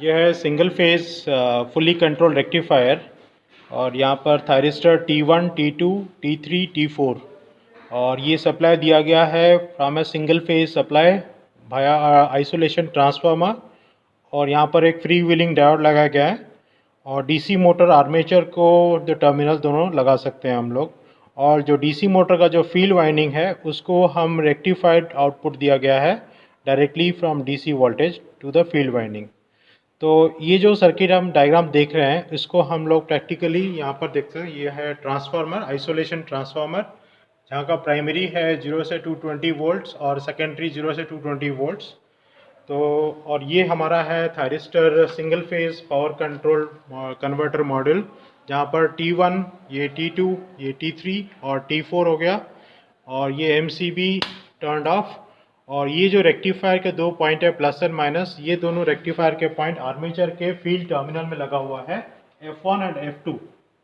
यह है single phase fully control rectifier और यहाँ पर thyristor T1, T2, T3, T4 और ये सप्लाई दिया गया है from a single phase supply Bhaya isolation transformer और यहाँ पर एक फ्री व्हीलिंग डायोड लगाया गया है और डीसी मोटर आर्मेचर को जो टर्मिनल दोनों लगा सकते हैं हम लोग। और जो डीसी मोटर का जो फील्ड वाइंडिंग है उसको हम रेक्टिफाइड आउटपुट दिया गया है directly from DC voltage to the field winding. तो ये जो सर्किट हम डायग्राम देख रहे हैं इसको हम लोग प्रैक्टिकली यहाँ पर देखते हैं। ये है ट्रांसफार्मर, आइसोलेशन ट्रांसफार्मर, जहाँ का प्राइमरी है 0 से 220 वोल्ट्स और सेकेंडरी 0 से 220 वोल्ट्स। तो और ये हमारा है thyristor single phase power control converter module, जहाँ पर T1, ये T2, ये T3 और T4 हो गया और ये MCB टर्न्ड ऑफ। और ये जो रेक्टिफायर के दो पॉइंट है प्लस एंड माइनस, ये दोनों रेक्टिफायर के पॉइंट आर्मेचर के फील्ड टर्मिनल में लगा हुआ है। F1 एंड F2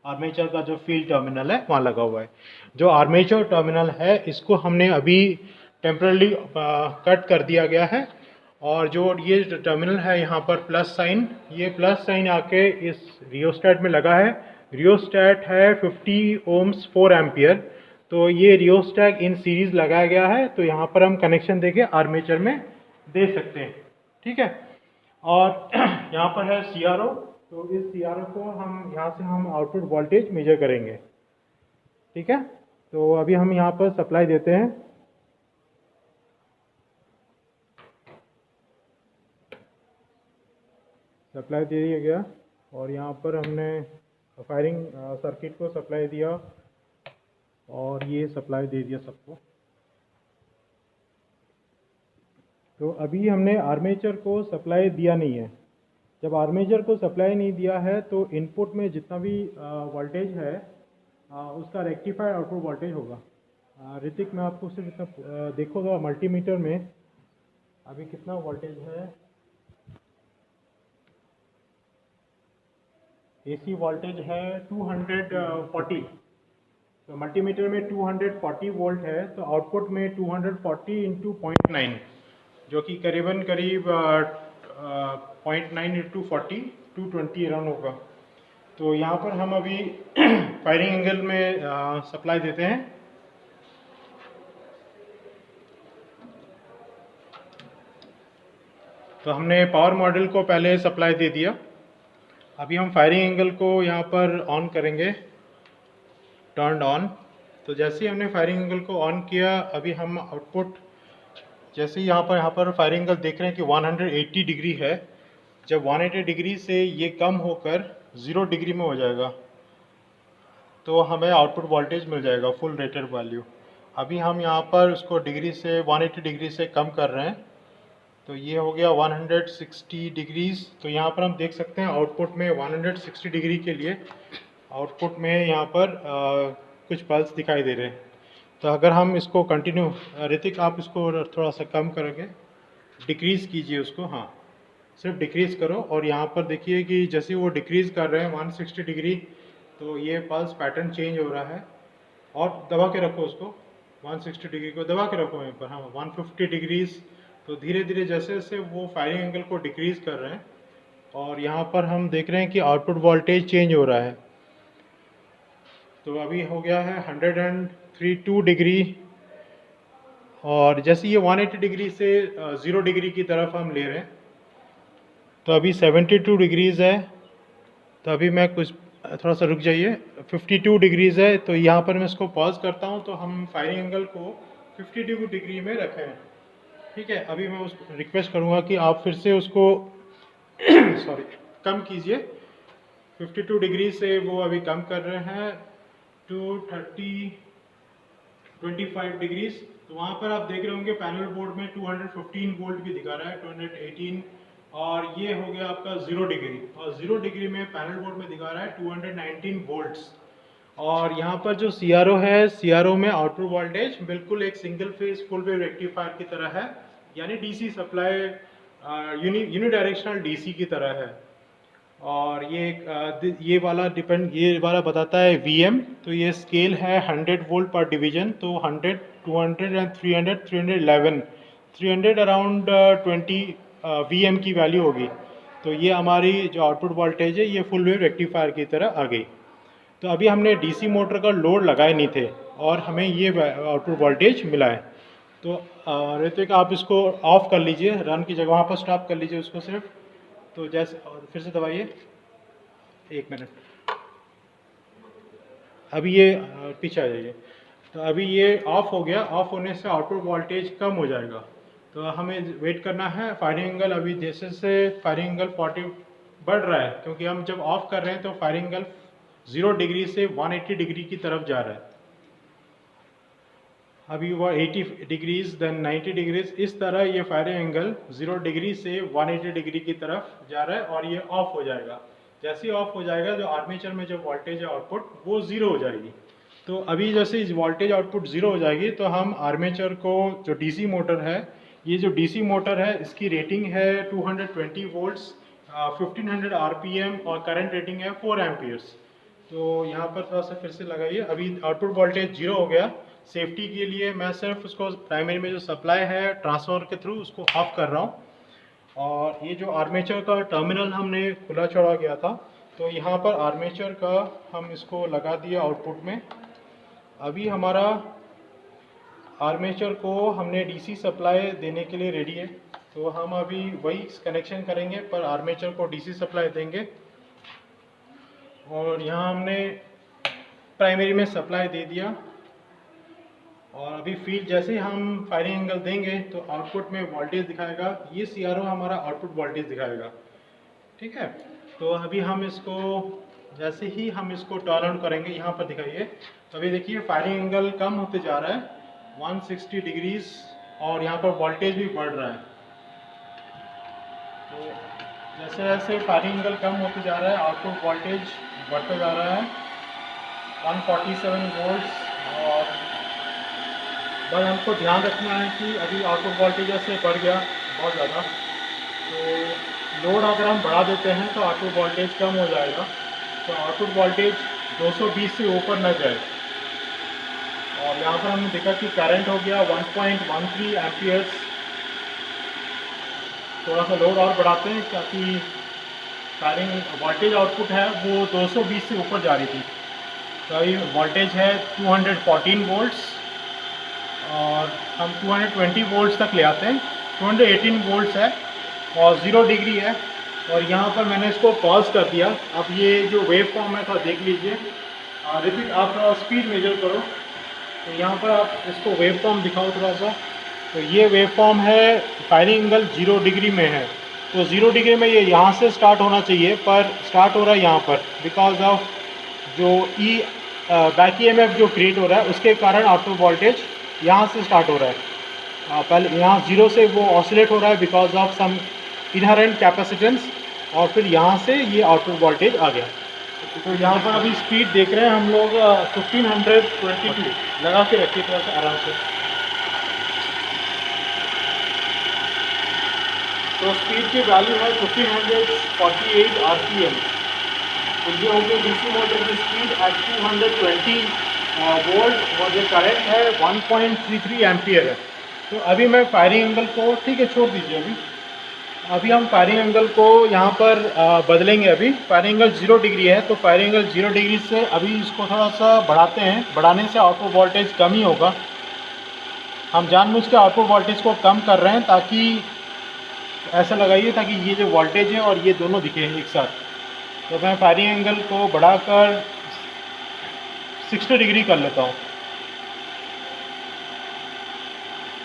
आर्मेचर का जो फील्ड टर्मिनल है वहाँ लगा हुआ है। जो आर्मेचर टर्मिनल है इसको हमने अभी टेम्परली कट कर दिया गया है और जो ये टर्मिनल है यहाँ पर प्लस साइन, ये प्लस साइन आके इस रियोस्टेट में लगा है। रियोस्टेट है 50 ओम्स 4 एम्पियर। तो ये रियोस्टेट इन सीरीज लगाया गया है, तो यहाँ पर हम कनेक्शन देके आर्मेचर में दे सकते हैं, ठीक है। और यहाँ पर है CRO, तो इस CRO को हम यहाँ से हम आउटपुट वोल्टेज मेजर करेंगे, ठीक है। तो अभी हम यहाँ पर सप्लाई देते हैं। सप्लाई दे दिया गया और यहाँ पर हमने फायरिंग सर्किट को सप्लाई दिया और ये सप्लाई दे दिया सबको। तो अभी हमने आर्मेचर को सप्लाई दिया नहीं है। जब आर्मेचर को सप्लाई नहीं दिया है तो इनपुट में जितना भी वोल्टेज है उसका रेक्टिफाइड आउटपुट वोल्टेज होगा। ऋतिक, मैं आपको सिर्फ इतना देखोगा मल्टीमीटर में अभी कितना वोल्टेज है। AC वोल्टेज है 240, तो मल्टीमीटर में 240 वोल्ट है, तो आउटपुट में 240 इंटू 0.9 जो कि करीबन करीब 0.9 इंटू 40 220 अराउंड होगा। तो यहाँ पर हम अभी फायरिंग एंगल में सप्लाई देते हैं। तो हमने पावर मॉड्यूल को पहले सप्लाई दे दिया। अभी हम फायरिंग एंगल को यहाँ पर ऑन करेंगे, टर्न ऑन। तो जैसे ही हमने फायरिंग एंगल को ऑन किया, अभी हम आउटपुट जैसे ही यहाँ पर फायरिंग एंगल देख रहे हैं कि 180 डिग्री है। जब 180 डिग्री से ये कम होकर 0 डिग्री में हो जाएगा तो हमें आउटपुट वोल्टेज मिल जाएगा फुल रेटेड वैल्यू। अभी हम यहाँ पर उसको डिग्री से 180 डिग्री से कम कर रहे हैं, तो ये हो गया 160 डिग्रीज। तो यहाँ पर हम देख सकते हैं आउटपुट में 160 डिग्री के लिए आउटपुट में यहाँ पर कुछ पल्स दिखाई दे रहे हैं। तो अगर हम इसको कंटिन्यू, ऋतिक आप इसको थोड़ा सा कम करोगे, डिक्रीज़ कीजिए उसको, हाँ सिर्फ डिक्रीज़ करो। और यहाँ पर देखिए कि जैसे वो डिक्रीज़ कर रहे हैं 160 डिग्री, तो ये पल्स पैटर्न चेंज हो रहा है। और दबा के रखो उसको, 160 डिग्री को दबा के रखो यहीं पर, हाँ 150 डिग्रीज़। तो धीरे धीरे जैसे जैसे वो फायरिंग एंगल को डिक्रीज़ कर रहे हैं और यहाँ पर हम देख रहे हैं कि आउटपुट वोल्टेज चेंज हो रहा है। तो अभी हो गया है 132 डिग्री और जैसे ये 180 डिग्री से 0 डिग्री की तरफ हम ले रहे हैं, तो अभी 72 डिग्रीज़ है। तो अभी मैं कुछ थोड़ा सा रुक जाइए, 52 डिग्रीज़ है। तो यहाँ पर मैं इसको पॉज करता हूँ, तो हम फायरिंग एंगल को 52 डिग्री में रखें, ठीक है। अभी मैं उसको रिक्वेस्ट करूँगा कि आप फिर से उसको सॉरी कम कीजिए। 52 डिग्री से वो अभी कम कर रहे हैं टू 25 डिग्रीज। तो वहाँ पर आप देख रहे होंगे पैनल बोर्ड में 215 वोल्ट भी दिखा रहा है, 218। और ये हो गया आपका 0 डिग्री, और 0 डिग्री में पैनल बोर्ड में दिखा रहा है 219 वोल्ट्स। और यहाँ पर जो CRO है, CRO में आउटपुट वोल्टेज बिल्कुल एक single phase full wave rectifier की तरह है, यानी DC सप्लाई यूनिडायरेक्शनल DC की तरह है। और ये वाला बताता है VM। तो ये स्केल है 100 वोल्ट पर डिवीजन, तो 100, 200 एंड 300, 311, 300 अराउंड 20 VM की वैल्यू होगी। तो तो ये हमारी जो आउटपुट वोल्टेज है ये फुल वेव रेक्टिफायर की तरह आ गई। तो अभी हमने डीसी मोटर का लोड लगाए नहीं थे और हमें ये आउटपुट वोल्टेज मिला है। तो ऋतिक आप इसको ऑफ कर लीजिए, रन की जगह वहाँ पर स्टॉप कर लीजिए उसको सिर्फ। तो जैसे फिर से दबाइए, 1 मिनट। अभी ये पीछे आ जाइए। तो अभी ये ऑफ हो गया। ऑफ होने से आउटपुट वोल्टेज कम हो जाएगा। तो हमें वेट करना है। फायरिंग एंगल अभी जैसे से फायरिंग एंगल 40 बढ़ रहा है, क्योंकि हम जब ऑफ कर रहे हैं तो फायरिंग एंगल 0 डिग्री से 180 डिग्री की तरफ जा रहा है। अभी वो 80 डिग्रीज देन 90 डिग्रीज, इस तरह ये फायरिंग एंगल 0 डिग्री से 180 डिग्री की तरफ जा रहा है और ये ऑफ हो जाएगा। जैसे ही ऑफ हो जाएगा जो आर्मेचर में जो वोल्टेज है आउटपुट वो 0 हो जाएगी। तो अभी जैसे इस वोल्टेज आउटपुट 0 हो जाएगी तो हम आर्मेचर को, जो डीसी मोटर है, ये जो डीसी मोटर है इसकी रेटिंग है 220 वोल्ट्स, 1500 आरपीएम और करंट रेटिंग है 4 एम्पियर्स। तो यहाँ पर थोड़ा सा फिर से लगाइए। अभी आउटपुट वोल्टेज 0 हो गया। सेफ्टी के लिए मैं सिर्फ उसको प्राइमरी में जो सप्लाई है ट्रांसफार्मर के थ्रू उसको ऑफ कर रहा हूँ। और ये जो आर्मेचर का टर्मिनल हमने खुला छोड़ा गया था, तो यहाँ पर आर्मेचर का हम इसको लगा दिया आउटपुट में। अभी हमारा आर्मेचर को हमने डीसी सप्लाई देने के लिए रेडी है। तो हम अभी वही कनेक्शन करेंगे पर आर्मेचर को डीसी सप्लाई देंगे। और यहाँ हमने प्राइमरी में सप्लाई दे दिया। और अभी फील्ड जैसे ही हम फायरिंग एंगल देंगे तो आउटपुट में वोल्टेज दिखाएगा। ये सीआरओ हमारा आउटपुट वोल्टेज दिखाएगा। ठीक है। तो अभी हम इसको जैसे ही हम इसको टर्न ऑन करेंगे, यहाँ पर दिखाइए, तो अभी देखिए फायरिंग एंगल कम होते जा रहा है 160 डिग्रीज और यहाँ पर वोल्टेज भी बढ़ रहा है। तो जैसे जैसे फायरिंग एंगल कम होते जा रहा है आउटपुट वोल्टेज बढ़ता जा रहा है 147 वोल्ट्स। और बस हमको ध्यान रखना है कि अभी आउटपुट वोल्टेज ऐसे बढ़ गया बहुत ज़्यादा, तो लोड अगर हम बढ़ा देते हैं तो आउटपुट वोल्टेज कम हो जाएगा। तो आउटपुट वोल्टेज 220 से ऊपर न जाए। और यहाँ पर हमने देखा कि करंट हो गया 1.13 एम्पियर्स। थोड़ा सा लोड और बढ़ाते हैं ताकि फायरिंग वोल्टेज आउटपुट है वो 220 से ऊपर जा रही थी। तो अभी वोल्टेज है 214 वोल्ट्स और हम 220 वोल्ट्स तक ले आते हैं। 218 वोल्ट्स है और 0 डिग्री है। और यहाँ पर मैंने इसको पॉज कर दिया। अब ये जो वेव फॉर्म है थोड़ा देख लीजिए। ऋतिक आप थोड़ा स्पीड मेजर करो। तो यहाँ पर आप इसको वेव फॉर्म दिखाओ थोड़ा सा। तो ये वेव फॉर्म है, फायरिंग एंगल 0 डिग्री में है। तो 0 डिग्री में ये यहाँ से स्टार्ट होना चाहिए पर स्टार्ट हो रहा है यहाँ पर, बिकॉज ऑफ जो बैक EMF जो क्रिएट हो रहा है उसके कारण आउटपुट वोल्टेज यहाँ से स्टार्ट हो रहा है। पहले यहाँ 0 से वो ऑसिलेट हो रहा है because of some inherent capacitance, और फिर यहाँ से ये आउटपुट वोल्टेज आ गया। तो यहाँ पर अभी स्पीड देख रहे हैं हम लोग 1522 लगा के रखिए थोड़ा सा आराम से। तो स्पीड की वैल्यू है 1548 आरपीएम। तो ये हो गई डीसी मोटर की स्पीड एट 220 वोल्ट और जो करंट है 1.33 एम्पियर है। तो अभी मैं फायरिंग एंगल को, ठीक है छोड़ दीजिए अभी हम फायरिंग एंगल को यहाँ पर बदलेंगे। अभी फायरिंग एंगल 0 डिग्री है तो फायरिंग एंगल 0 डिग्री से अभी इसको थोड़ा सा बढ़ाते हैं। बढ़ाने से आउटपुट वोल्टेज कम ही होगा। हम जानबूझ के आउटपुट वोल्टेज को कम कर रहे हैं ताकि ऐसा लगाइए ताकि ये जो वोल्टेज है और ये दोनों दिखे एक साथ। तो मैं फायरिंग एंगल को बढ़ाकर 60 डिग्री कर लेता हूँ।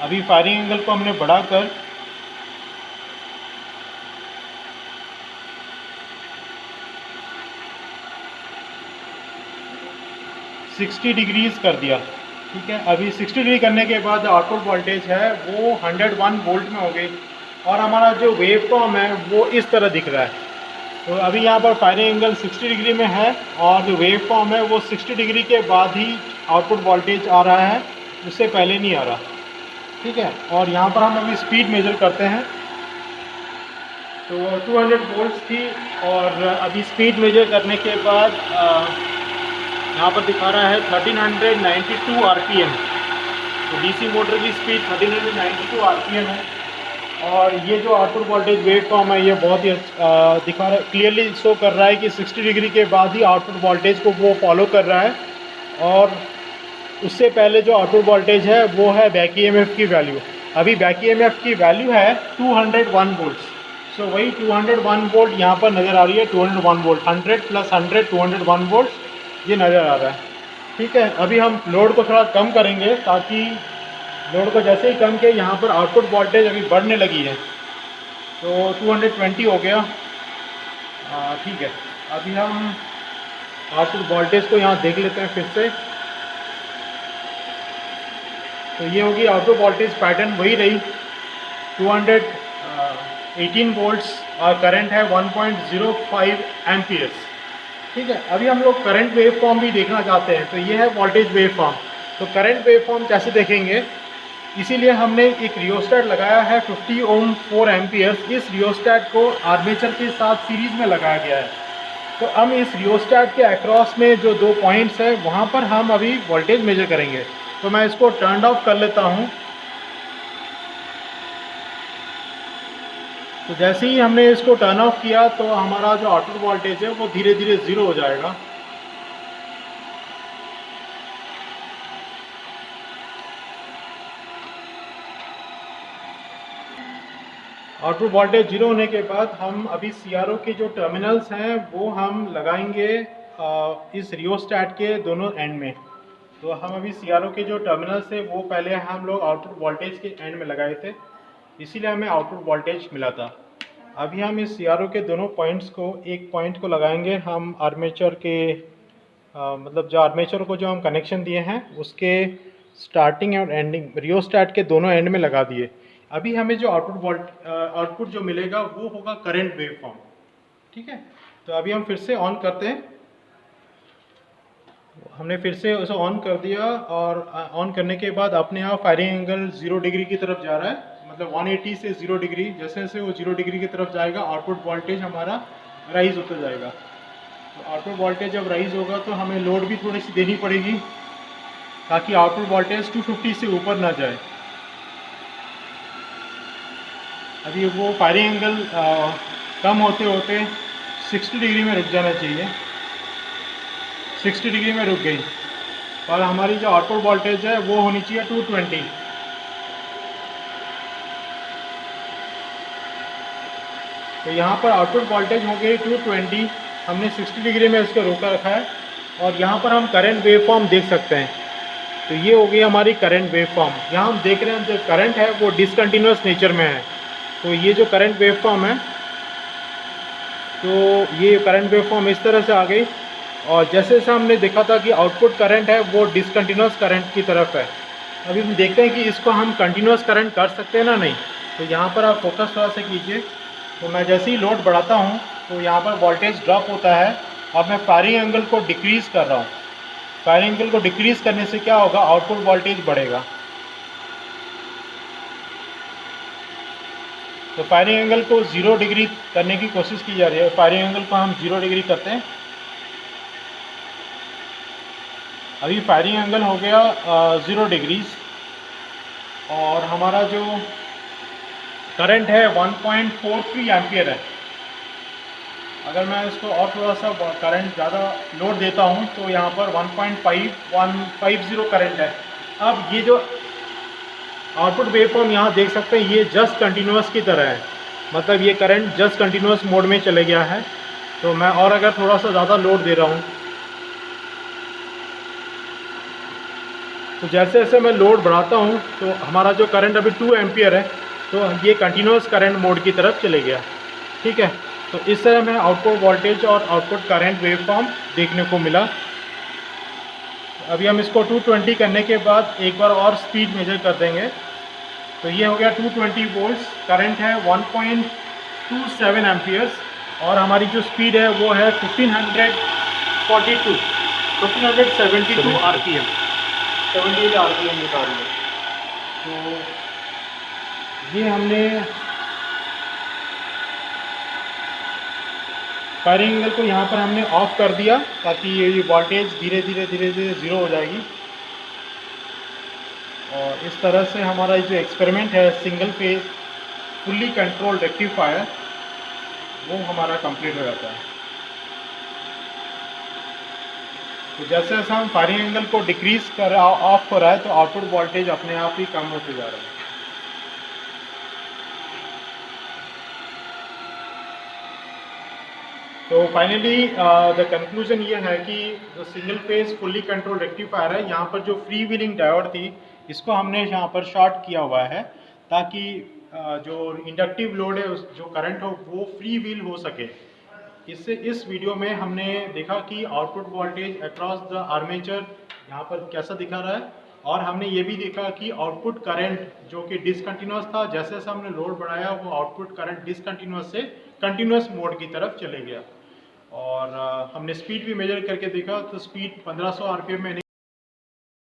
अभी फायरिंग एंगल को हमने बढ़ाकर 60 डिग्रीज कर दिया। ठीक है। अभी 60 डिग्री करने के बाद आउटपुट वोल्टेज है वो 101 वोल्ट में हो गई और हमारा जो वेव फॉर्म है वो इस तरह दिख रहा है। तो अभी यहाँ पर फायरिंग एंगल 60 डिग्री में है और जो वेव फॉर्म है वो 60 डिग्री के बाद ही आउटपुट वोल्टेज आ रहा है, उससे पहले नहीं आ रहा। ठीक है। और यहाँ पर हम अभी स्पीड मेजर करते हैं। तो 200 वोल्ट्स थी और अभी स्पीड मेजर करने के बाद यहाँ पर दिखा रहा है 1392 आरपीएम। तो डीसी मोटर की स्पीड 1392 आरपीएम है। और ये जो आउटपुट वोल्टेज वेव फॉर्म है ये बहुत ही दिखा रहा है, क्लियरली शो कर रहा है कि 60 डिग्री के बाद ही आउटपुट वोल्टेज को वो फॉलो कर रहा है। और उससे पहले जो आउटपुट वोल्टेज है वो है बैक ईएमएफ की वैल्यू। अभी बैक ईएमएफ की वैल्यू है 201 वोल्ट्स। सो वही 201 वोल्ट यहाँ पर नज़र आ रही है। 201 वोल्ट, 100 + 100 201 वोल्ट ये नज़र आ रहा है। ठीक है, अभी हम लोड को थोड़ा कम करेंगे ताकि लोड को जैसे ही कम किया यहाँ पर आउटपुट वोल्टेज अभी बढ़ने लगी है। तो 220 हो गया। ठीक है, अभी हम आउटपुट वोल्टेज को यहाँ देख लेते हैं फिर से। तो ये होगी आउटपुट वोल्टेज पैटर्न वही रही 218 वोल्ट्स और करंट है 1.05 एम्पियर्स। ठीक है, अभी हम लोग करंट वेव फॉर्म भी देखना चाहते हैं। तो ये है वोल्टेज वेव फॉर्म। तो करंट वेव फॉर्म कैसे देखेंगे, इसीलिए हमने एक रियोस्टेट लगाया है 50 ओम 4 एम्पियर्स। इस रियोस्टेट को आर्मेचर के साथ सीरीज में लगाया गया है। तो हम इस रियोस्टेट के अक्रॉस में जो 2 पॉइंट्स है वहाँ पर हम अभी वोल्टेज मेजर करेंगे। तो मैं इसको टर्न ऑफ कर लेता हूँ। तो जैसे ही हमने इसको टर्न ऑफ किया तो हमारा जो आउटपुट वोल्टेज है वो धीरे धीरे ज़ीरो हो जाएगा। आउटपुट वोल्टेज जीरो होने के बाद हम अभी सीआरओ के जो टर्मिनल्स हैं वो हम लगाएंगे इस रियोस्टेट के दोनों एंड में। तो हम अभी सीआरओ के जो टर्मिनल्स है वो पहले हम लोग आउटपुट वोल्टेज के एंड में लगाए थे, इसीलिए हमें आउटपुट वोल्टेज मिला था। अभी हम इस सीआरओ के दोनों पॉइंट्स को, एक पॉइंट को लगाएंगे हम आर्मेचर के मतलब जो आर्मेचर को जो हम कनेक्शन दिए हैं उसके स्टार्टिंग और एंडिंग रियोस्टेट के दोनों एंड में लगा दिए। अभी हमें जो आउटपुट जो मिलेगा वो होगा करंट वेव फॉर्म। ठीक है, तो अभी हम फिर से ऑन करते हैं। हमने फिर से उसे ऑन कर दिया और ऑन करने के बाद अपने आप फायरिंग एंगल 0 डिग्री की तरफ जा रहा है। मतलब 180 से 0 डिग्री, जैसे जैसे वो 0 डिग्री की तरफ जाएगा आउटपुट वोल्टेज हमारा राइज होता जाएगा। तो आउटपुट वोल्टेज जब राइज होगा तो हमें लोड भी थोड़ी सी देनी पड़ेगी ताकि आउटपुट वोल्टेज 250 से ऊपर ना जाए। अभी वो फायरिंग एंगल कम होते होते 60 डिग्री में रुक जाना चाहिए। 60 डिग्री में रुक गई और हमारी जो आउटपुट वोल्टेज है वो होनी चाहिए 220। तो यहाँ पर आउटपुट वोल्टेज हो गई 220। हमने 60 डिग्री में इसको रोका रखा है और यहाँ पर हम करंट वेव फॉर्म देख सकते हैं। तो ये हो गई हमारी करंट वेव फॉर्म। यहाँ हम देख रहे हैं जो करंट है वो डिसकंटिन्यूअस नेचर में है। तो ये जो करंट वेव फॉर्म है, तो ये करंट वेव फॉर्म इस तरह से आ गई। और जैसे जैसे हमने देखा था कि आउटपुट करंट है वो डिसकंटिन्यूअस करंट की तरफ है। अभी हम देखते हैं कि इसको हम कंटिन्यूअस करंट कर सकते हैं ना नहीं। तो यहाँ पर आप फोकस थोड़ा सा कीजिए। तो मैं जैसे ही लोड बढ़ाता हूँ तो यहाँ पर वोल्टेज ड्रॉप होता है और मैं फायरिंग एंगल को डिक्रीज़ कर रहा हूँ। फायरिंग एंगल को डिक्रीज़ करने से क्या होगा, आउटपुट वोल्टेज बढ़ेगा। तो फायरिंग एंगल को 0 डिग्री करने की कोशिश की जा रही है। फायरिंग एंगल को हम 0 डिग्री करते हैं। अभी फायरिंग एंगल हो गया 0 डिग्रीज और हमारा जो करंट है 1.43 एम्पियर है। अगर मैं इसको और थोड़ा सा करंट ज़्यादा लोड देता हूँ तो यहाँ पर 1.5150 करंट है। अब ये जो आउटपुट वेवफॉर्म यहाँ देख सकते हैं ये जस्ट कंटिन्यूअस की तरह है, मतलब ये करंट जस्ट कंटिन्यूअस मोड में चले गया है। तो मैं और अगर थोड़ा सा ज़्यादा लोड दे रहा हूँ तो जैसे जैसे मैं लोड बढ़ाता हूँ तो हमारा जो करंट अभी 2 एम्पियर है तो ये कंटिन्यूअस करंट मोड की तरफ चले गया। ठीक है, तो इस तरह में आउटपुट वोल्टेज और आउटपुट करंट वेवफॉर्म देखने को मिला। अभी हम इसको 220 करने के बाद एक बार और स्पीड मेजर कर देंगे। तो ये हो गया 220 वोल्ट्स, करंट है 1.27 एम्पियर्स और हमारी जो स्पीड है वो है 1572 आरपीएम, 78 आरपीएम निकाल लिया। तो ये हमने फायरिंग एंगल को यहाँ पर हमने ऑफ कर दिया ताकि ये वोल्टेज धीरे धीरे ज़ीरो हो जाएगी। और इस तरह से हमारा जो एक्सपेरिमेंट है single phase fully control rectifier वो हमारा कंप्लीट हो जाता है। तो जैसे जैसे हम फायरिंग एंगल को डिक्रीज कर ऑफ हो रहा है तो आउटपुट वोल्टेज अपने आप ही कम होते जा रहा है। तो फाइनली द कंक्लूजन ये है कि जो single phase fully control rectifier है, यहाँ पर जो फ्री व्हीलिंग डायोड थी इसको हमने यहाँ पर शॉर्ट किया हुआ है ताकि जो इंडक्टिव लोड है जो करंट हो वो फ्री व्हील हो सके। इससे इस वीडियो में हमने देखा कि output voltage across the armature यहाँ पर कैसा दिखा रहा है, और हमने ये भी देखा कि आउटपुट करंट जो कि डिसकंटिन्यूस था, जैसे जैसे हमने लोड बढ़ाया वो आउटपुट करंट डिसकंटिन्यूस से कंटिन्यूस मोड की तरफ चले गया। और हमने स्पीड भी मेजर करके देखा तो स्पीड 1500 आरपीएम में